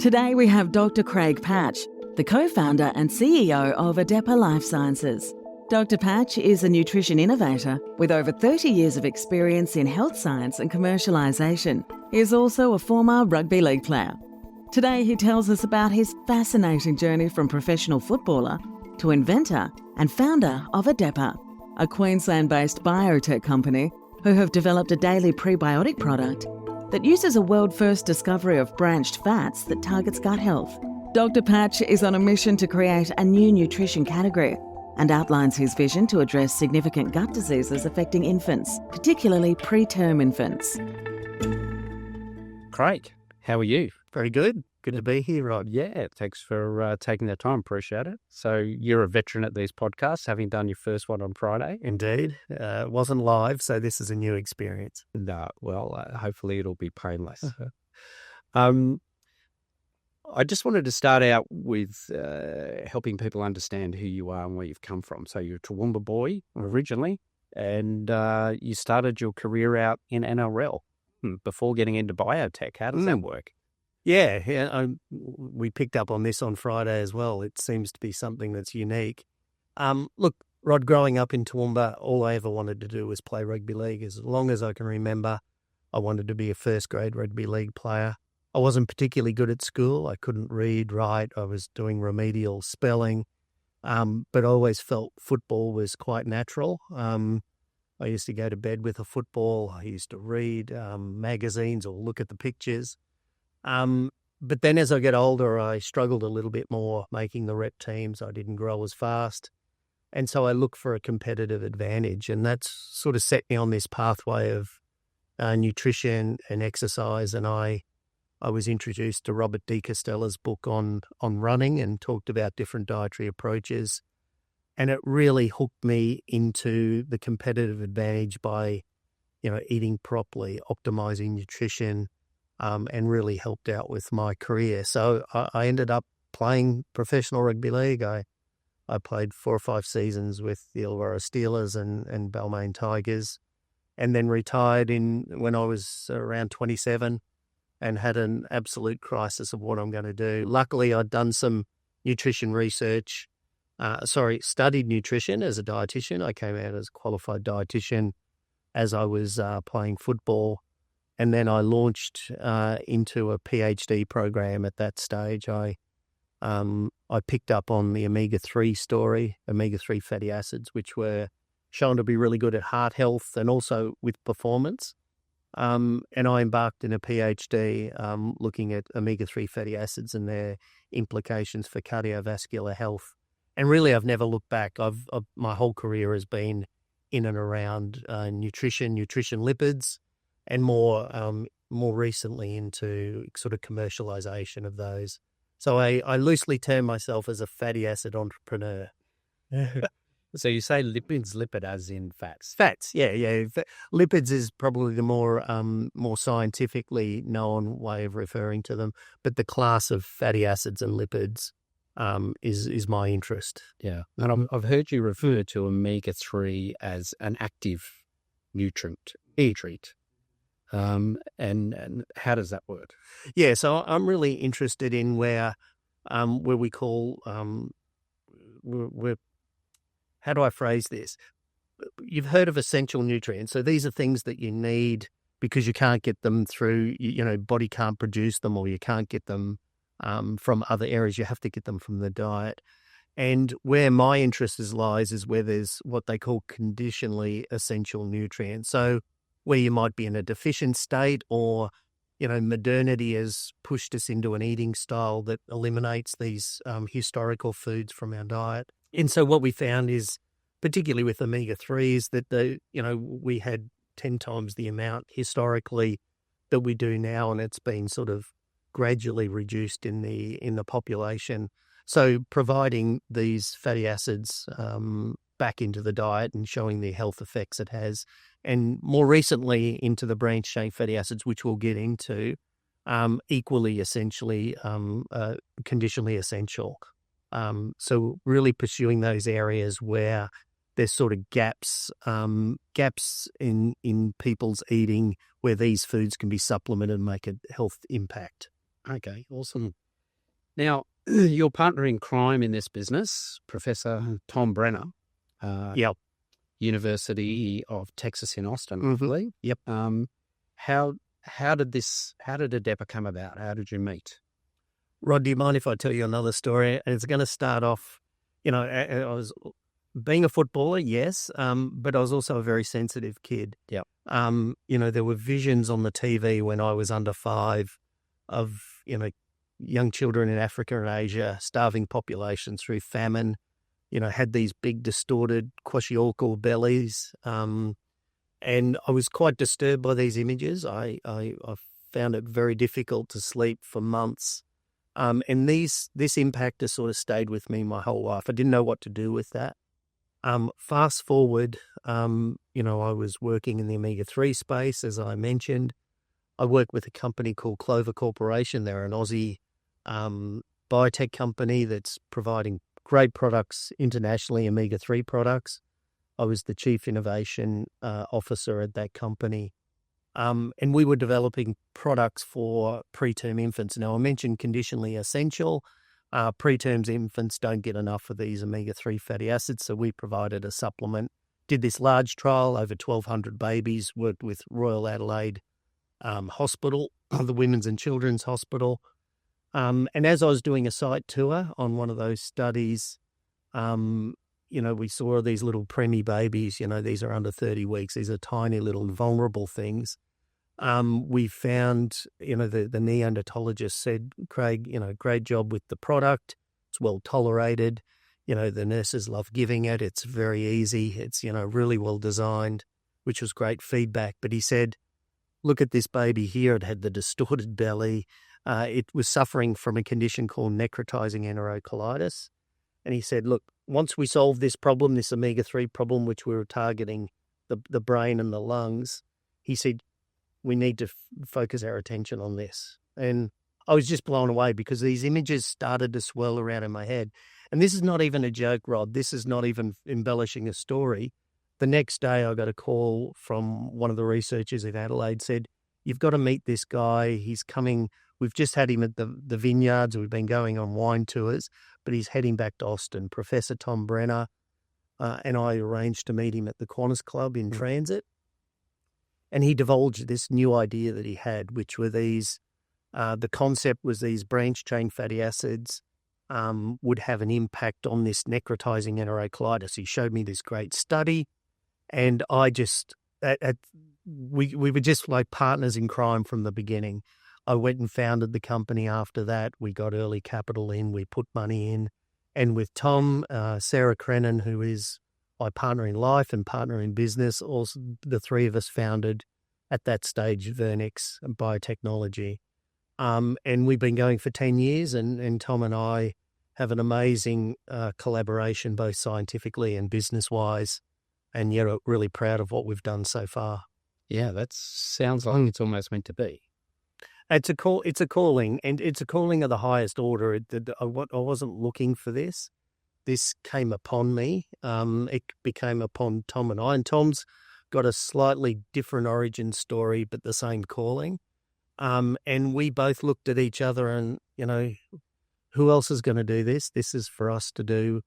Today we have Dr. Craig Patch, the co-founder and CEO of Adepa Lifesciences. Dr. Patch is a nutrition innovator with over 30 years of experience in health science and commercialisation. He is also a former Rugby League player. Today he tells us about his fascinating journey from professional footballer to inventor and founder of Adepa, a Queensland-based biotech company who have developed a daily prebiotic product that uses a world-first discovery of branched fats that targets gut health. Dr. Patch is on a mission to create a new nutrition category and outlines his vision to address significant gut diseases affecting infants, particularly preterm infants. Craig, how are you? Very good. Good to be here, Rod. Yeah, thanks for taking the time. Appreciate it. So you're a veteran at these podcasts, having done your first one on Friday. Indeed. It wasn't live, so this is a new experience. No, well, hopefully it'll be painless. I just wanted to start out with helping people understand who you are and where you've come from. So you're a Toowoomba boy originally, and you started your career out in NRL before getting into biotech. How does that work? Yeah, we picked up on this on Friday as well. It seems to be something that's unique. Look, Rod, growing up in Toowoomba, all I ever wanted to do was play rugby league. As long as I can remember, I wanted to be a first-grade rugby league player. I wasn't particularly good at school. I couldn't read, write. I was doing remedial spelling, but I always felt football was quite natural. I used to go to bed with a football. I used to read magazines or look at the pictures. But then as I get older, I struggled a little bit more making the rep teams. I didn't grow as fast. And so I looked for a competitive advantage. And that's sort of set me on this pathway of nutrition and exercise. And I was introduced to Robert D. Costella's book on running and talked about different dietary approaches. And it really hooked me into the competitive advantage by, eating properly, optimizing nutrition, and really helped out with my career. So I ended up playing professional rugby league. I played 4 or 5 seasons with the Illawarra Steelers and Balmain Tigers, and then retired when I was around 27 and had an absolute crisis of what I'm going to do. Luckily, I'd done some nutrition research, studied nutrition as a dietitian. I came out as a qualified dietitian as I was playing football. And then I launched into a PhD program at that stage. I picked up on the omega-3 story, omega-3 fatty acids, which were shown to be really good at heart health and also with performance. And I embarked in a PhD looking at omega-3 fatty acids and their implications for cardiovascular health. And really, I've never looked back. My whole career has been in and around nutrition lipids, and more recently into sort of commercialization of those. So I loosely term myself as a fatty acid entrepreneur. So you say lipids, lipid as in fats? Fats, yeah. Lipids is probably the more scientifically known way of referring to them, but the class of fatty acids and lipids is my interest. Yeah, and I've heard you refer to omega-3 as an active nutrient. And how does that work? Yeah, so I'm really interested in where we call how do I phrase this? You've heard of essential nutrients. So these are things that you need because you can't get them through, body can't produce them, or you can't get them from other areas. You have to get them from the diet. And where my interest lies is where there's what they call conditionally essential nutrients. So where you might be in a deficient state, or, modernity has pushed us into an eating style that eliminates these historical foods from our diet. And so what we found is, particularly with omega-3s, that we had 10 times the amount historically that we do now, and it's been sort of gradually reduced in the population. So providing these fatty acids back into the diet and showing the health effects it has, and more recently into the branched chain fatty acids, which we'll get into, equally essentially conditionally essential. So really pursuing those areas where there's sort of gaps in people's eating where these foods can be supplemented and make a health impact. Okay, awesome. Now, your partner in crime in this business, Professor Tom Brenner, Yep. University of Texas in Austin, I Mhm. believe. Yep. How did Adepa come about? How did you meet? Rod, do you mind if I tell you another story? And it's going to start off, I was being a footballer, yes, but I was also a very sensitive kid. Yep. There were visions on the TV when I was under 5 of, young children in Africa and Asia, starving populations through famine, had these big distorted kwashiorkor bellies. And I was quite disturbed by these images. I found it very difficult to sleep for months. And this impact has sort of stayed with me my whole life. I didn't know what to do with that. Fast forward, I was working in the omega-3 space, as I mentioned. I work with a company called Clover Corporation. They're an Aussie biotech company that's providing great products internationally, omega-3 products. I was the chief innovation officer at that company. And we were developing products for preterm infants. Now, I mentioned conditionally essential. Preterm infants don't get enough of these omega-3 fatty acids, so we provided a supplement. Did this large trial, over 1,200 babies, worked with Royal Adelaide Hospital, the Women's and Children's Hospital. And as I was doing a site tour on one of those studies, we saw these little preemie babies. These are under 30 weeks. These are tiny little vulnerable things. We found, the neonatologist said, Craig, great job with the product. It's well tolerated. The nurses love giving it. It's very easy. It's, really well designed, which was great feedback. But he said, look at this baby here. It had the distorted belly. It was suffering from a condition called necrotizing enterocolitis. And he said, look, once we solve this problem, this omega-3 problem, which we were targeting the brain and the lungs, he said, we need to focus our attention on this. And I was just blown away because these images started to swirl around in my head. And this is not even a joke, Rod. This is not even embellishing a story. The next day I got a call from one of the researchers in Adelaide, said, you've got to meet this guy. He's coming. We've just had him at the vineyards. We've been going on wine tours, but he's heading back to Austin. Professor Tom Brenner and I arranged to meet him at the Qantas Club in transit. And he divulged this new idea that he had, which were these, the concept was these branched-chain fatty acids would have an impact on this necrotizing enterocolitis. He showed me this great study, and I just, we were just like partners in crime from the beginning. I went and founded the company after that. We got early capital in, we put money in. And with Tom, Sarah Crennan, who is my partner in life and partner in business, also the three of us founded at that stage Vernix Biotechnology. And we've been going for 10 years, and Tom and I have an amazing collaboration, both scientifically and business-wise, and really proud of what we've done so far. Yeah, that sounds like it's almost meant to be. It's a calling, and it's a calling of the highest order. I wasn't looking for this. This came upon me. It became upon Tom and I. And Tom's got a slightly different origin story, but the same calling. And we both looked at each other and, who else is going to do this? This is for us to do.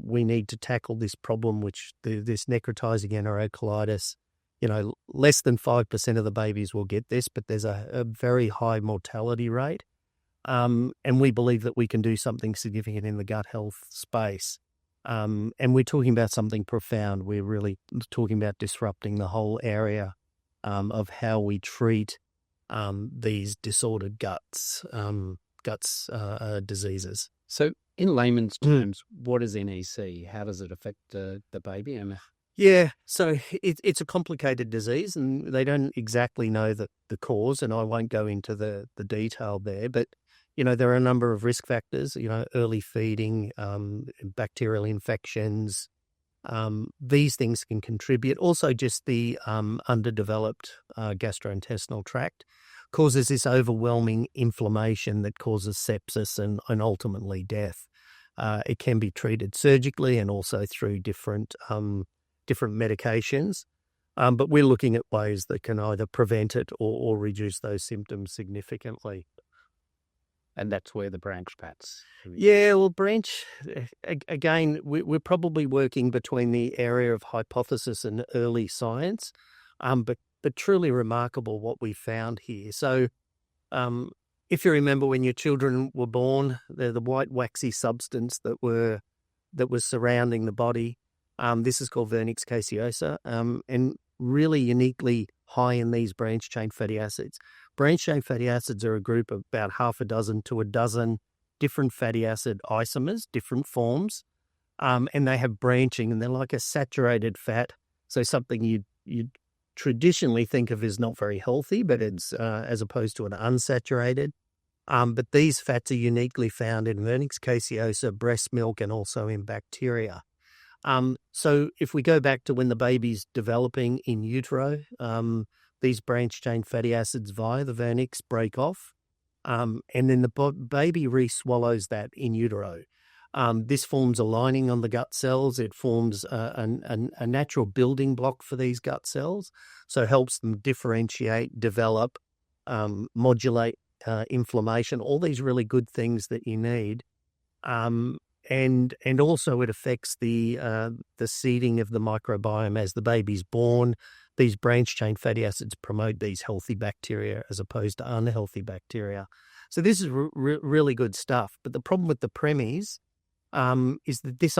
We need to tackle this problem, which this necrotizing enterocolitis. Less than 5% of the babies will get this, but there's a very high mortality rate. And we believe that we can do something significant in the gut health space. And we're talking about something profound. We're really talking about disrupting the whole area of how we treat these disordered guts diseases. So in layman's terms, what is NEC? How does it affect the baby? Yeah, so it's a complicated disease, and they don't exactly know the cause, and I won't go into the detail there, but there are a number of risk factors, early feeding, bacterial infections. These things can contribute. Also, just the underdeveloped gastrointestinal tract causes this overwhelming inflammation that causes sepsis and ultimately death. It can be treated surgically and also through different medications. But we're looking at ways that can either prevent it or reduce those symptoms significantly. And that's where the branchedfats. Yeah, well, again, we're probably working between the area of hypothesis and early science, but truly remarkable what we found here. So if you remember when your children were born, the white waxy substance that was surrounding the body, this is called vernix caseosa, and really uniquely high in these branched-chain fatty acids. Branched-chain fatty acids are a group of about half a dozen to a dozen different fatty acid isomers, different forms, and they have branching, and they're like a saturated fat, so something you'd traditionally think of as not very healthy, but it's as opposed to an unsaturated. But these fats are uniquely found in vernix caseosa, breast milk, and also in bacteria. So if we go back to when the baby's developing in utero, these branched-chain fatty acids via the vernix break off, and then the baby re-swallows that in utero. This forms a lining on the gut cells. It forms a natural building block for these gut cells, so helps them differentiate, develop, modulate inflammation, all these really good things that you need. And also it affects the seeding of the microbiome as the baby's born. These branched-chain fatty acids promote these healthy bacteria as opposed to unhealthy bacteria. So this is really good stuff. But the problem with the premies is that this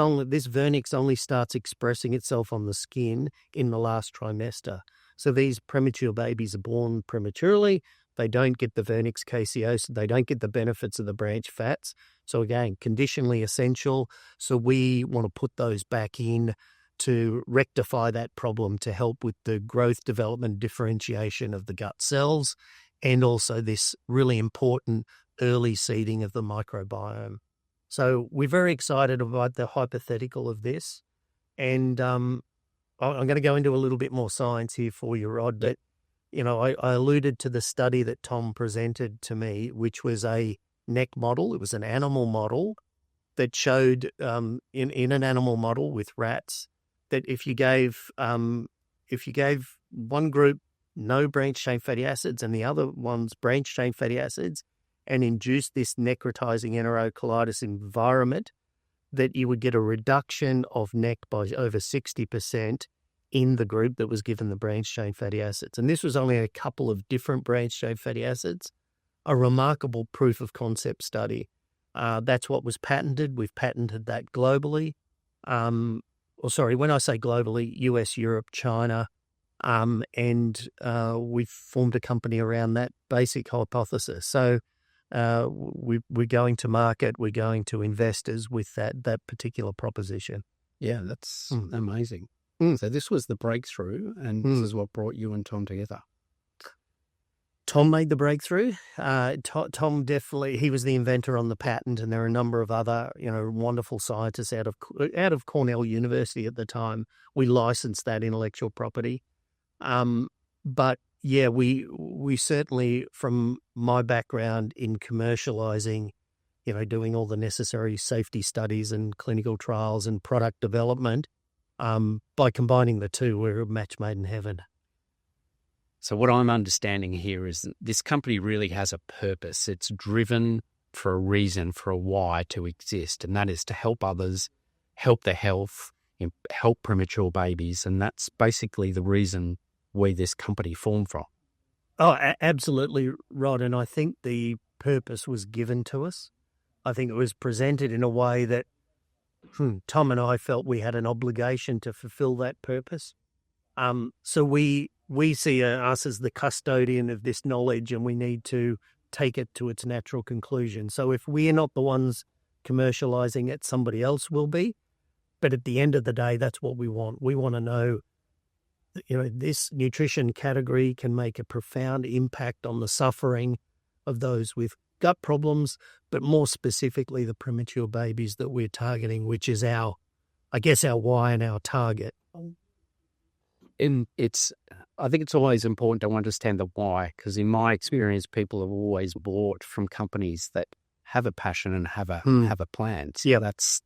vernix only starts expressing itself on the skin in the last trimester. So these premature babies are born prematurely. They don't get the vernix caseosa. They don't get the benefits of the branch fats. So again, conditionally essential. So we want to put those back in to rectify that problem, to help with the growth, development, differentiation of the gut cells, and also this really important early seeding of the microbiome. So we're very excited about the hypothetical of this. And I'm going to go into a little bit more science here for you, Rod, but I alluded to the study that Tom presented to me, which was a neck model. It was an animal model that showed in an animal model with rats that if you gave one group no branched-chain fatty acids and the other one's branched-chain fatty acids and induced this necrotizing enterocolitis environment, that you would get a reduction of neck by over 60% in the group that was given the branched-chain fatty acids. And this was only a couple of different branched-chain fatty acids, a remarkable proof of concept study. That's what was patented. We've patented that globally. When I say globally, US, Europe, China, and we've formed a company around that basic hypothesis. So we're going to market, we're going to investors with that particular proposition. Yeah, that's amazing. So this was the breakthrough, and this is what brought you and Tom together. Tom made the breakthrough. Tom definitely, he was the inventor on the patent, and there are a number of other, wonderful scientists out of Cornell University at the time. We licensed that intellectual property. But yeah, we certainly, from my background in commercializing, doing all the necessary safety studies and clinical trials and product development, by combining the two, we're a match made in heaven. So what I'm understanding here is that this company really has a purpose. It's driven for a reason, for a why to exist, and that is to help others, help their health, help premature babies, and that's basically the reason where this company formed from. Oh, absolutely, Rod, and I think the purpose was given to us. I think it was presented in a way that Tom and I felt we had an obligation to fulfill that purpose. So we see us as the custodian of this knowledge, and we need to take it to its natural conclusion. So if we're not the ones commercializing it, somebody else will be. But at the end of the day, that's what we want. We want to know, this nutrition category can make a profound impact on the suffering of those with gut problems, but more specifically the premature babies that we're targeting, which is our why and our target. And I think it's always important to understand the why, because in my experience, people have always bought from companies that have a passion and have a plan. So yeah, that's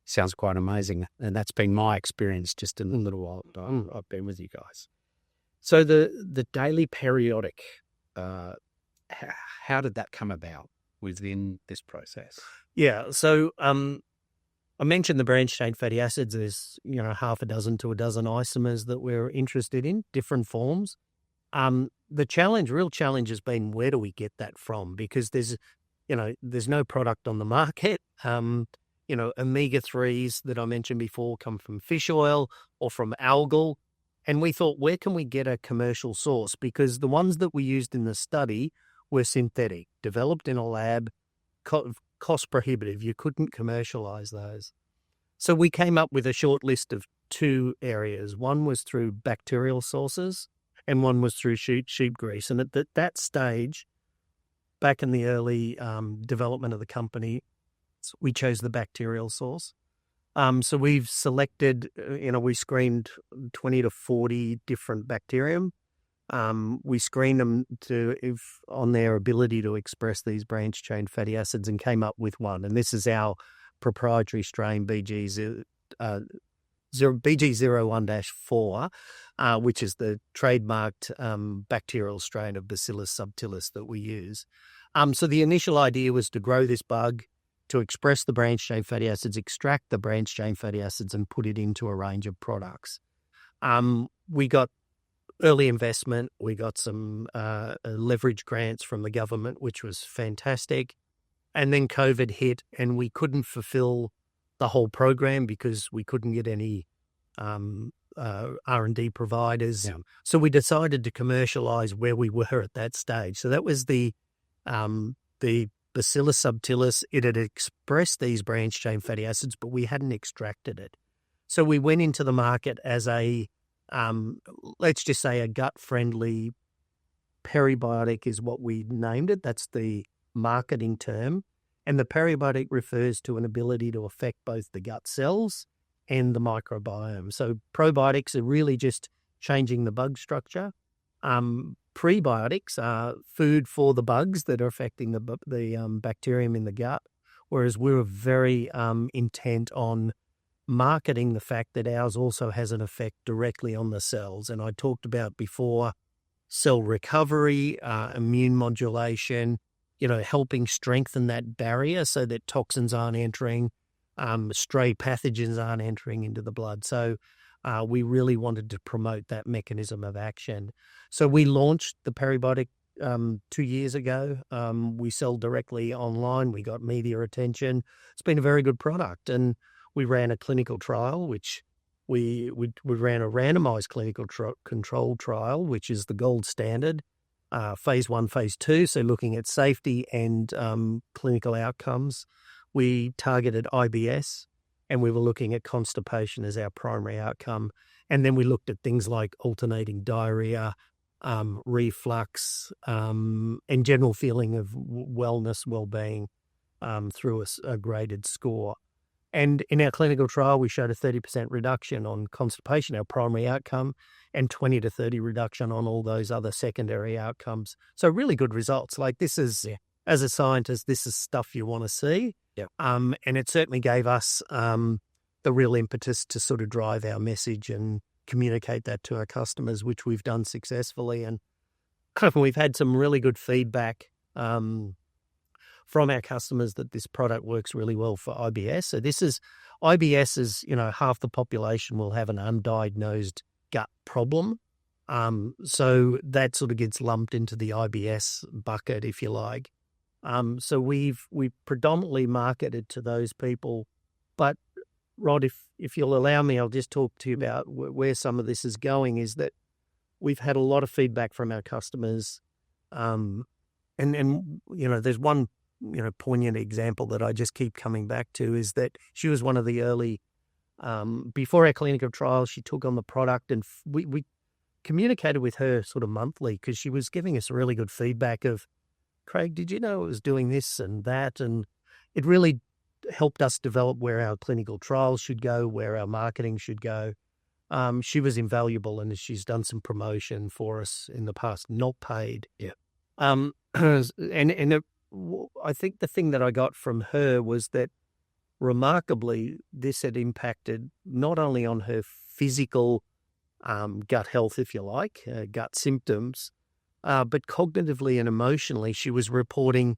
sounds quite amazing, and that's been my experience just in a little while I've been with you guys. So the Daily Periodic, how did that come about? within this process? Yeah. So I mentioned the branched-chain fatty acids. There's, half a dozen to a dozen isomers that we're interested in, different forms. The real challenge has been, where do we get that from? Because there's no product on the market. Omega-3s that I mentioned before come from fish oil or from algal. And we thought, where can we get a commercial source? Because the ones that we used in the study were synthetic, developed in a lab, cost prohibitive. You couldn't commercialize those. So we came up with a short list of 2 areas. One was through bacterial sources and one was through sheep grease. And at that stage, back in the early development of the company, we chose the bacterial source. So we've selected, we screened 20 to 40 different bacterium. We screened them on their ability to express these branched-chain fatty acids and came up with one. And this is our proprietary strain, BG01-4, which is the trademarked bacterial strain of Bacillus subtilis that we use. So the initial idea was to grow this bug, to express the branched-chain fatty acids, extract the branched-chain fatty acids, and put it into a range of products. We got early investment. We got some leverage grants from the government, which was fantastic. And then COVID hit, and we couldn't fulfill the whole program because we couldn't get any R&D providers. Yeah. So we decided to commercialize where we were at that stage. So that was the Bacillus subtilis. It had expressed these branched-chain fatty acids, but we hadn't extracted it. So we went into the market as a, let's just say, a gut-friendly prebiotic is what we named it. That's the marketing term. And the prebiotic refers to an ability to affect both the gut cells and the microbiome. So probiotics are really just changing the bug structure. Prebiotics are food for the bugs that are affecting the bacterium in the gut, whereas we're very intent on marketing the fact that ours also has an effect directly on the cells. And I talked about before cell recovery, immune modulation, helping strengthen that barrier so that toxins aren't entering, stray pathogens aren't entering into the blood. So we really wanted to promote that mechanism of action. So we launched the prebiotic 2 years ago. We sell directly online. We got media attention. It's been a very good product. And we ran a clinical trial, which we ran a randomized clinical control trial, which is the gold standard, phase 1, phase 2, so looking at safety and clinical outcomes. We targeted IBS, and we were looking at constipation as our primary outcome. And then we looked at things like alternating diarrhea, reflux, and general feeling of wellness, well-being through a graded score. And in our clinical trial, we showed a 30% reduction on constipation, our primary outcome, and 20 to 30 reduction on all those other secondary outcomes. So really good results. Like this is, as a scientist, this is stuff you want to see. Yeah. And it certainly gave us the real impetus to sort of drive our message and communicate that to our customers, which we've done successfully. And we've had some really good feedback from our customers that this product works really well for IBS. So IBS is, half the population will have an undiagnosed gut problem. So that sort of gets lumped into the IBS bucket, if you like. So we've predominantly marketed to those people. But Rod, if you'll allow me, I'll just talk to you about where some of this is going, is that we've had a lot of feedback from our customers. And there's one, poignant example that I just keep coming back to, is that she was one of the early, before our clinical trials, she took on the product, and we communicated with her sort of monthly because she was giving us really good feedback of, Craig, did you know it was doing this and that? And it really helped us develop where our clinical trials should go, where our marketing should go. She was invaluable, and she's done some promotion for us in the past, not paid. Yeah. I think the thing that I got from her was that remarkably, this had impacted not only on her physical gut health, if you like, gut symptoms, but cognitively and emotionally, she was reporting,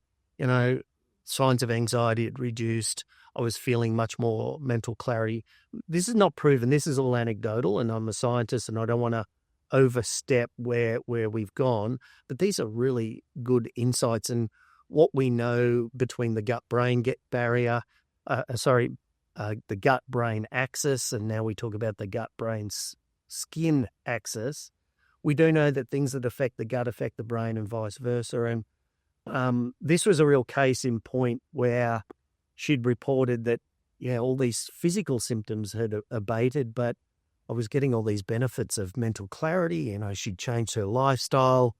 signs of anxiety had reduced. I was feeling much more mental clarity. This is not proven. This is all anecdotal, and I'm a scientist, and I don't want to overstep where we've gone. But these are really good insights, and what we know between the gut-brain barrier, the gut-brain axis, and now we talk about the gut-brain skin axis. We do know that things that affect the gut affect the brain and vice versa. And this was a real case in point where she'd reported that, all these physical symptoms had abated, but I was getting all these benefits of mental clarity. She'd changed her lifestyle,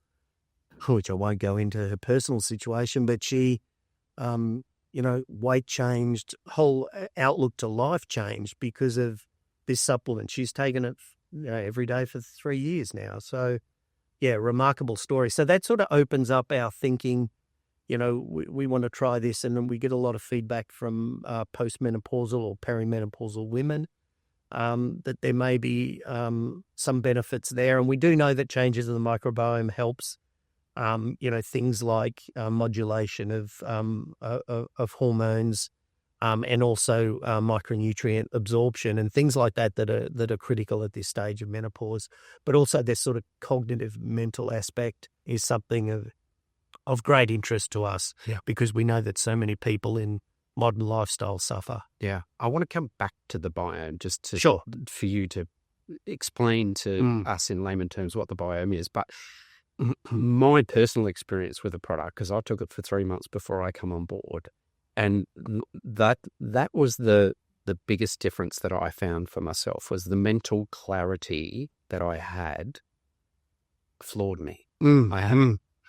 which I won't go into her personal situation, but she, weight changed, whole outlook to life changed because of this supplement. She's taken it every day for 3 years now. So, remarkable story. So that sort of opens up our thinking. We want to try this, and then we get a lot of feedback from postmenopausal or perimenopausal women that there may be some benefits there. And we do know that changes in the microbiome helps, things like modulation of hormones and also micronutrient absorption and things like that are critical at this stage of menopause. But also this sort of cognitive mental aspect is something of great interest to us because we know that so many people in modern lifestyle suffer. Yeah. I want to come back to the biome Sure. for you to explain to us in layman terms what the biome is. But my personal experience with the product, because I took it for 3 months before I come on board, and that was the biggest difference that I found for myself was the mental clarity that I had floored me.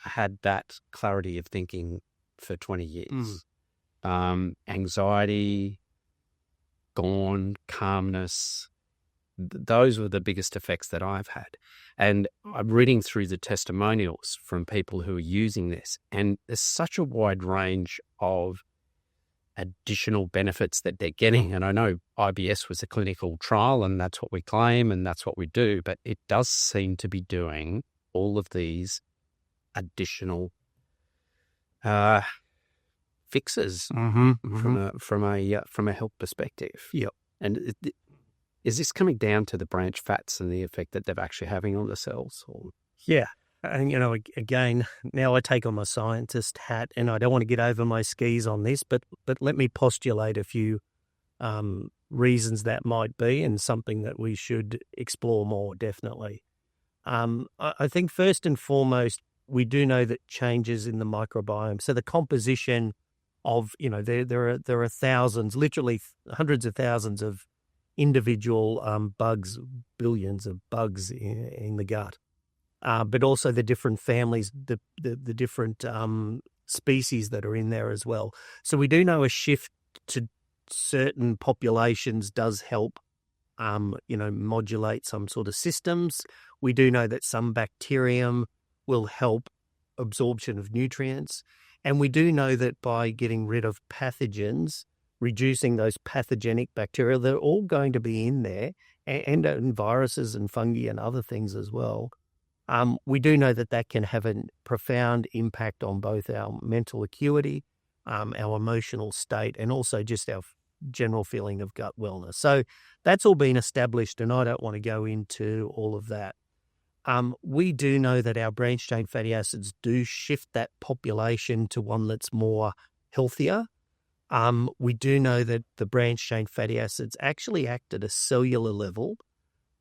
I had that clarity of thinking for 20 years. Anxiety, gone, calmness. Those were the biggest effects that I've had. And I'm reading through the testimonials from people who are using this, and there's such a wide range of additional benefits that they're getting. And I know IBS was a clinical trial, and that's what we claim, and that's what we do, but it does seem to be doing all of these additional fixes from a health perspective. Yep. And is this coming down to the branch fats and the effect that they're actually having on the cells? Or? Yeah. And, again, now I take on my scientist hat, and I don't want to get over my skis on this, but let me postulate a few reasons that might be, and something that we should explore more, definitely. I think first and foremost, we do know that changes in the microbiome. So the composition of, there are thousands, literally hundreds of thousands of individual bugs, billions of bugs in the gut, but also the different families, the different species that are in there as well. So we do know a shift to certain populations does help, modulate some sort of systems. We do know that some bacterium will help absorption of nutrients. And we do know that by getting rid of pathogens, reducing those pathogenic bacteria, they're all going to be in there, and viruses and fungi and other things as well. We do know that can have a profound impact on both our mental acuity, our emotional state, and also just our general feeling of gut wellness. So that's all been established, and I don't want to go into all of that. We do know that our branched-chain fatty acids do shift that population to one that's more healthier. We do know that the branched-chain fatty acids actually act at a cellular level,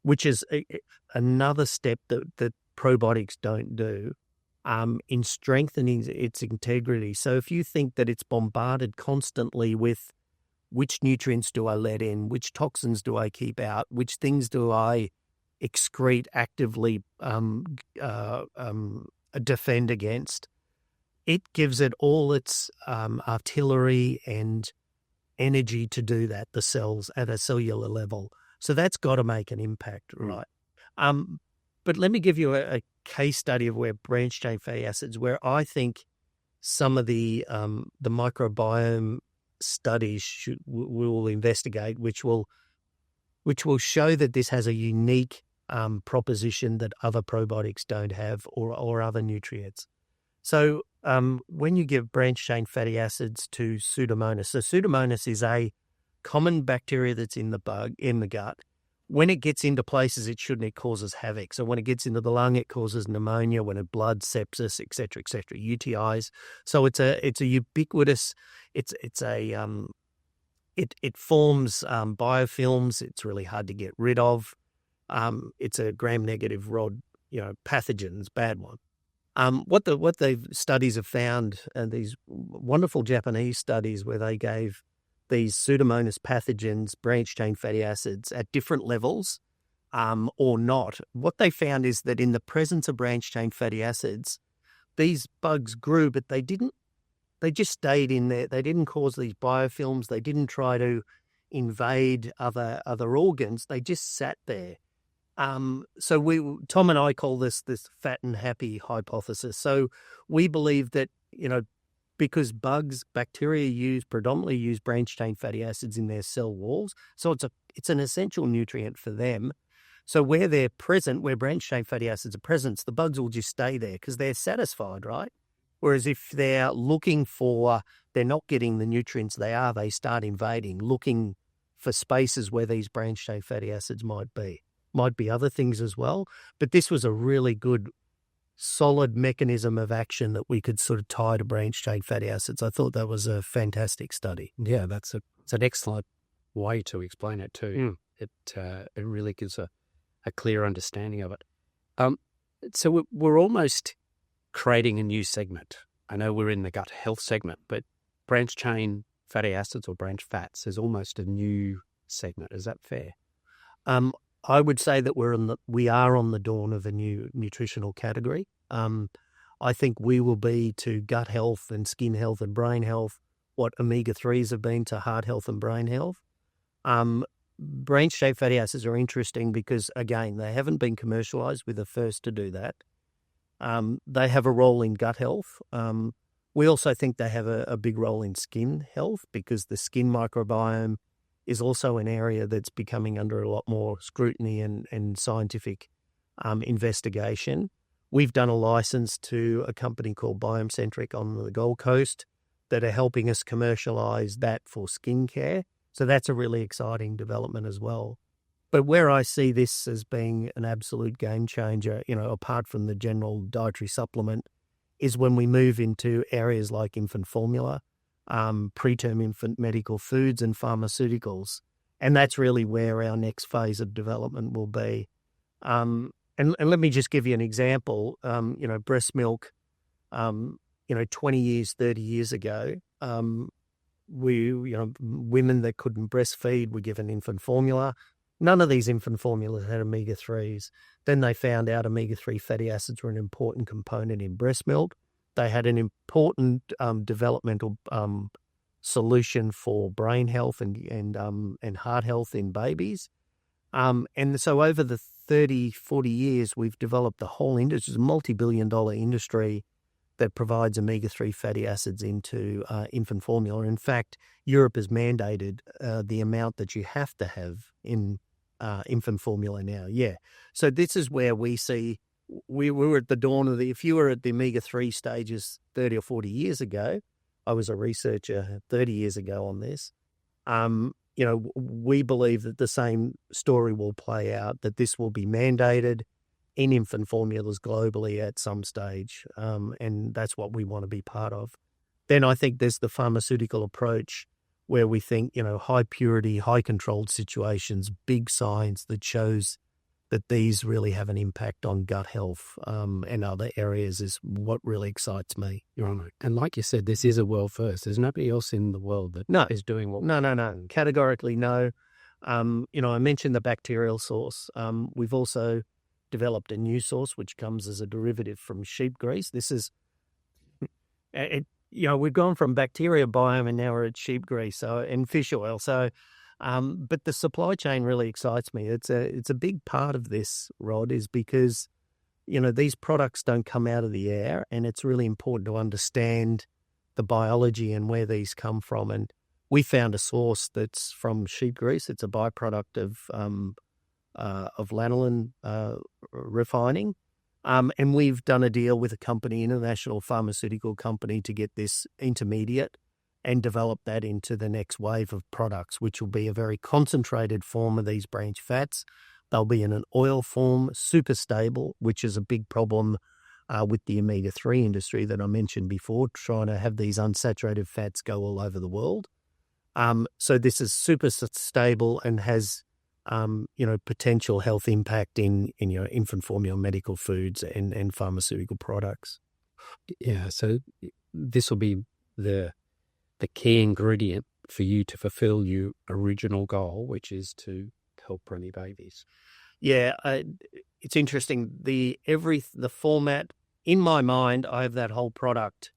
which is another step that probiotics don't do, in strengthening its integrity. So if you think that it's bombarded constantly with which nutrients do I let in, which toxins do I keep out, which things do I excrete actively, defend against, it gives it all its artillery and energy to do that, the cells at a cellular level. So that's got to make an impact, right? But let me give you a case study of where branched-chain fatty acids, where I think some of the microbiome studies will investigate, which will show that this has a unique proposition that other probiotics don't have, or other nutrients. So when you give branched-chain fatty acids to Pseudomonas, so Pseudomonas is a common bacteria that's in the bug, in the gut. When it gets into places it shouldn't, it causes havoc. So when it gets into the lung, it causes pneumonia, when it blood, sepsis, etc., UTIs. So it's a ubiquitous, it forms biofilms. It's really hard to get rid of. It's a gram-negative rod, pathogens, bad one. What the studies have found, these wonderful Japanese studies where they gave these Pseudomonas pathogens branched-chain fatty acids at different levels or not, what they found is that in the presence of branched-chain fatty acids, these bugs grew, but they just stayed in there. They didn't cause these biofilms. They didn't try to invade other organs. They just sat there. So Tom and I call this fat and happy hypothesis. So we believe that, because bacteria predominantly use branched-chain fatty acids in their cell walls, so it's an essential nutrient for them. So where they're present, where branched-chain fatty acids are present, the bugs will just stay there because they're satisfied, right? Whereas if they're they're not getting the nutrients they start invading, looking for spaces where these branched-chain fatty acids might be. Might be other things as well, but this was a really good, solid mechanism of action that we could sort of tie to branched-chain fatty acids. I thought that was a fantastic study. Yeah, it's an excellent way to explain it too. It really gives a clear understanding of it. So we're almost creating a new segment. I know we're in the gut health segment, but branched-chain fatty acids or branched fats is almost a new segment. Is that fair? I would say that we are on the dawn of a new nutritional category. I think we will be to gut health and skin health and brain health what omega-3s have been to heart health and brain health. Branched-chain fatty acids are interesting because, again, they haven't been commercialized. We're the first to do that. They have a role in gut health. We also think they have a big role in skin health because the skin microbiome is also an area that's becoming under a lot more scrutiny and scientific investigation. We've done a license to a company called Biocentric on the Gold Coast that are helping us commercialize that for skincare. So that's a really exciting development as well. But where I see this as being an absolute game changer, apart from the general dietary supplement, is when we move into areas like infant formula, preterm infant medical foods and pharmaceuticals. And that's really where our next phase of development will be. And let me just give you an example. Breast milk, 20 years, 30 years ago, women that couldn't breastfeed were given infant formula. None of these infant formulas had omega-3s. Then they found out omega-3 fatty acids were an important component in breast milk. They had an important developmental solution for brain health and heart health in babies. And so over the 30, 40 years, we've developed the whole industry. It's a multi-billion-dollar industry that provides omega-3 fatty acids into infant formula. In fact, Europe has mandated the amount that you have to have in infant formula now. Yeah. So this is where we see we were at the dawn of if you were at the omega-3 stages 30 or 40 years ago, I was a researcher 30 years ago on this, we believe that the same story will play out, that this will be mandated in infant formulas globally at some stage, and that's what we want to be part of. Then I think there's the pharmaceutical approach where we think, high purity, high controlled situations, big science that shows that these really have an impact on gut health and other areas is what really excites me. Right. And like you said, this is a world first. There's nobody else in the world that is doing what. No. Categorically, no. I mentioned the bacterial source. We've also developed a new source which comes as a derivative from sheep grease. This is, we've gone from bacteria biome and now we're at sheep grease and fish oil. So. But the supply chain really excites me. It's a big part of this, Rod, is because, these products don't come out of the air, and it's really important to understand the biology and where these come from. And we found a source that's from sheep grease. It's a byproduct of lanolin refining. And we've done a deal with a company, international pharmaceutical company, to get this intermediate and develop that into the next wave of products, which will be a very concentrated form of these branch fats. They'll be in an oil form, super stable, which is a big problem with the omega-3 industry that I mentioned before, trying to have these unsaturated fats go all over the world. So this is super stable and has, potential health impact in infant formula, medical foods, and pharmaceutical products. Yeah, so this will be the key ingredient for you to fulfill your original goal, which is to help preemie babies. Yeah, it's interesting. The format in my mind, I have that whole product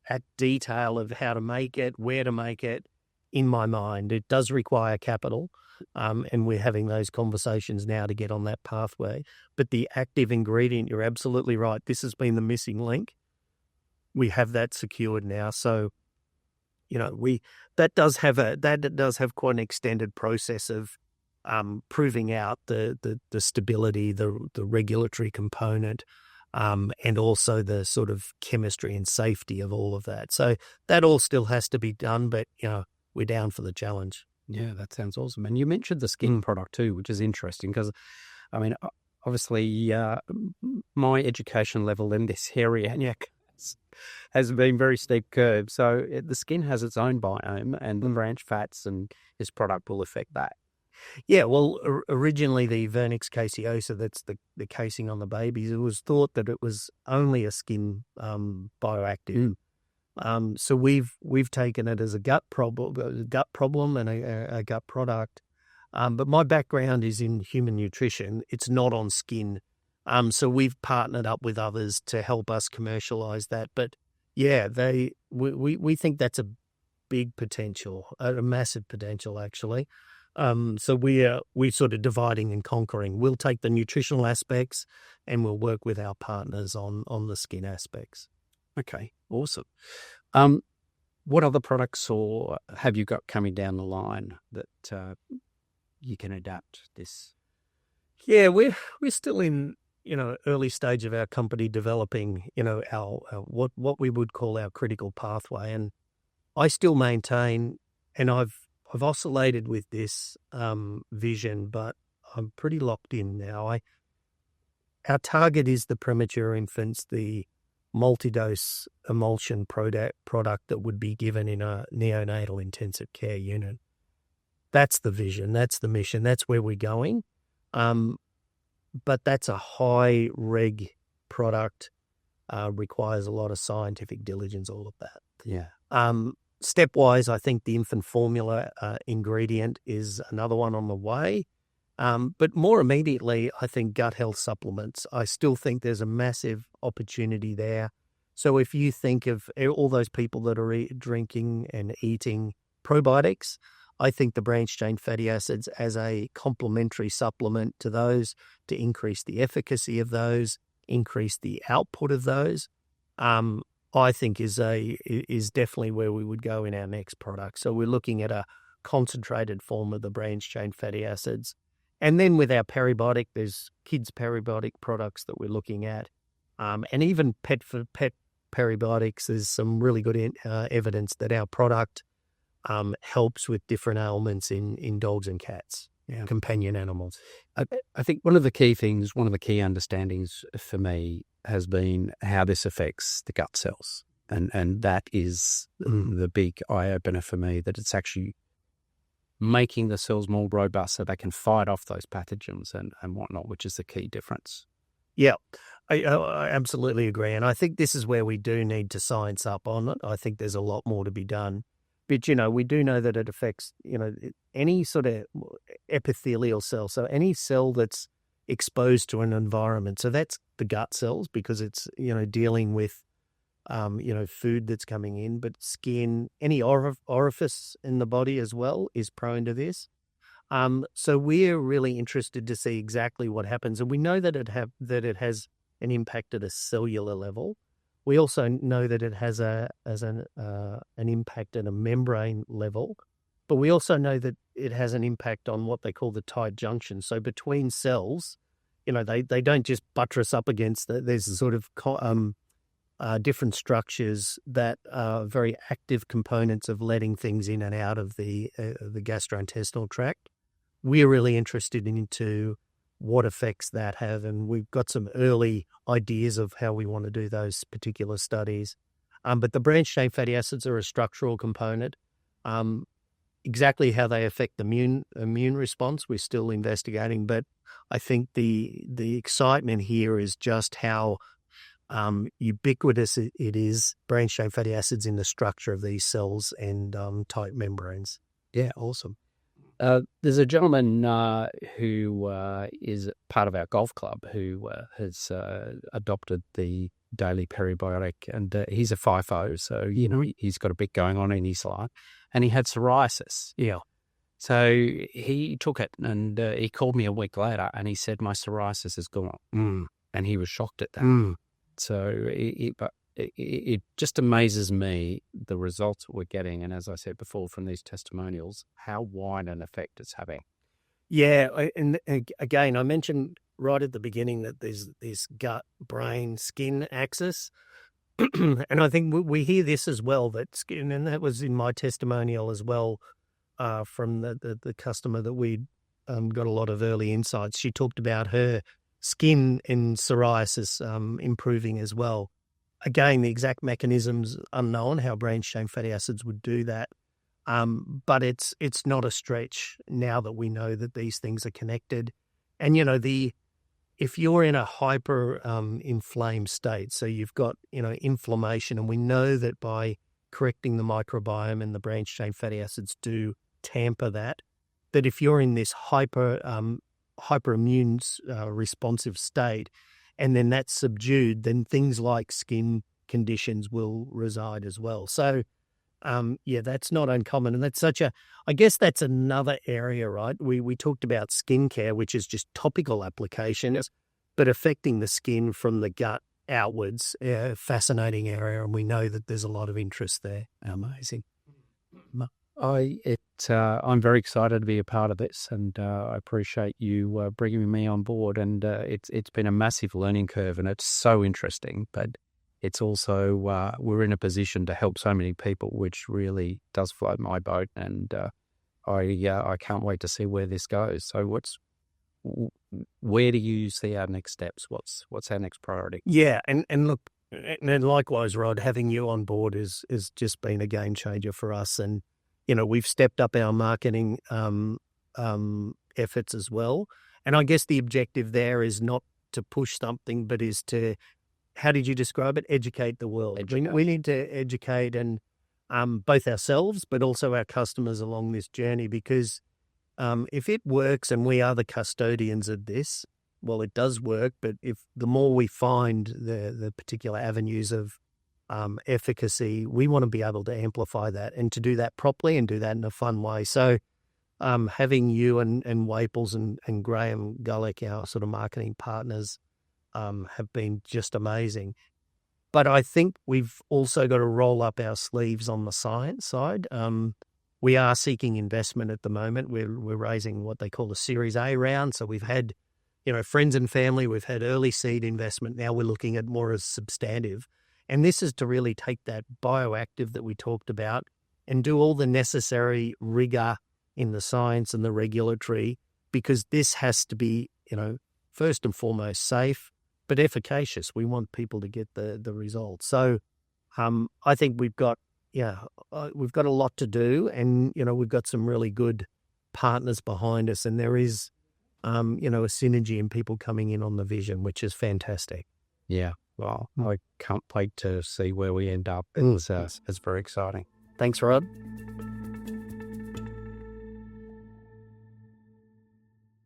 at detail of how to make it, where to make it in my mind. It does require capital, and we're having those conversations now to get on that pathway. But the active ingredient, you're absolutely right. This has been the missing link. We have that secured now, so that does have quite an extended process of proving out the stability, the regulatory component, and also the sort of chemistry and safety of all of that. So that all still has to be done, but we're down for the challenge. Yeah, that sounds awesome. And you mentioned the skin product too, which is interesting because, I mean, obviously, my education level in this area has been very steep curve. So the skin has its own biome, and the branch fats and this product will affect that. Yeah, well, originally the vernix caseosa, that's the casing on the babies, it was thought that it was only a skin bioactive. So we've taken it as a gut problem and a gut product. But my background is in human nutrition. It's not on skin. So we've partnered up with others to help us commercialize that. But yeah, we think that's a big potential, a massive potential actually. So we're sort of dividing and conquering. We'll take the nutritional aspects and we'll work with our partners on the skin aspects. Okay, awesome. What other products or have you got coming down the line that you can adapt this? Yeah, we're still in early stage of our company developing our what we would call our critical pathway, and I still maintain, and I've oscillated with this vision, but I'm pretty locked in now. Our target is the premature infants, the multi-dose emulsion product that would be given in a neonatal intensive care unit. That's the vision. That's the mission. That's where we're going. But that's a high reg product, requires a lot of scientific diligence, all of that. Yeah. Stepwise, I think the infant formula ingredient is another one on the way. But more immediately, I think gut health supplements. I still think there's a massive opportunity there. So if you think of all those people that are drinking and eating probiotics, I think the branched-chain fatty acids as a complementary supplement to those to increase the efficacy of those, increase the output of those, I think is definitely where we would go in our next product. So we're looking at a concentrated form of the branched-chain fatty acids. And then with our prebiotic, there's kids prebiotic products that we're looking at. And even pet prebiotics, there's some really good evidence that our product helps with different ailments in dogs and cats, companion animals. I think one of the key understandings for me has been how this affects the gut cells. And that is the big eye-opener for me, that it's actually making the cells more robust so they can fight off those pathogens and whatnot, which is the key difference. Yeah, I absolutely agree. And I think this is where we do need to science up on it. I think there's a lot more to be done. But, we do know that it affects, any sort of epithelial cell. So any cell that's exposed to an environment. So that's the gut cells because it's, dealing with, food that's coming in. But skin, any orifice in the body as well is prone to this. So we're really interested to see exactly what happens. And we know that it has an impact at a cellular level. We also know that it has an impact at a membrane level, but we also know that it has an impact on what they call the tight junction. So between cells, they don't just buttress up against there's a sort of different structures that are very active components of letting things in and out of the gastrointestinal tract. We're really interested into what effects that have, and we've got some early ideas of how we want to do those particular studies. But the branched-chain fatty acids are a structural component. Exactly how they affect the immune response, we're still investigating. But I think the excitement here is just how ubiquitous it is, branched-chain fatty acids in the structure of these cells and tight membranes. Yeah, awesome. There's a gentleman who is part of our golf club who has adopted the Daily Prebiotic, and he's a FIFO, so he's got a bit going on in his life, and he had psoriasis. Yeah. So he took it, and he called me a week later, and he said, my psoriasis has gone. And he was shocked at that. So it just amazes me, the results that we're getting, and as I said before from these testimonials, how wide an effect it's having. Yeah, and again, I mentioned right at the beginning that there's this gut, brain, skin axis, and I think we hear this as well, that skin, and that was in my testimonial as well, from the customer that we got a lot of early insights. She talked about her skin and psoriasis improving as well. Again, the exact mechanisms unknown, how branched-chain fatty acids would do that. But it's not a stretch now that we know that these things are connected. And, if you're in a hyper inflamed state, so you've got, inflammation, and we know that by correcting the microbiome and the branched-chain fatty acids do tamper that if you're in this hyperimmune responsive state, and then that's subdued, then things like skin conditions will reside as well. So, that's not uncommon. And that's I guess that's another area, right? We talked about skincare, which is just topical applications, but affecting the skin from the gut outwards, fascinating area. And we know that there's a lot of interest there. Amazing. I'm very excited to be a part of this, and I appreciate you bringing me on board. And it's been a massive learning curve, and it's so interesting. But it's also we're in a position to help so many people, which really does float my boat. And I can't wait to see where this goes. So where do you see our next steps? What's our next priority? Yeah, and look, and likewise, Rod, having you on board is just been a game changer for us. And we've stepped up our marketing efforts as well. And I guess the objective there is not to push something, but is to, how did you describe it? Educate the world. We need to educate and both ourselves, but also our customers along this journey, because if it works and we are the custodians of this, well, it does work. But if the more we find the particular avenues of efficacy, we want to be able to amplify that and to do that properly and do that in a fun way. So having you and Waples and Graham Gullick, our sort of marketing partners, have been just amazing. But I think we've also got to roll up our sleeves on the science side. We are seeking investment at the moment. We're raising what they call a Series A round. So we've had, friends and family, we've had early seed investment. Now we're looking at more as substantive. And this is to really take that bioactive that we talked about and do all the necessary rigor in the science and the regulatory, because this has to be, first and foremost safe, but efficacious. We want people to get the results. So I think we've got a lot to do, and, we've got some really good partners behind us, and there is, a synergy in people coming in on the vision, which is fantastic. Yeah. Well, I can't wait to see where we end up. It's very exciting. Thanks, Rod.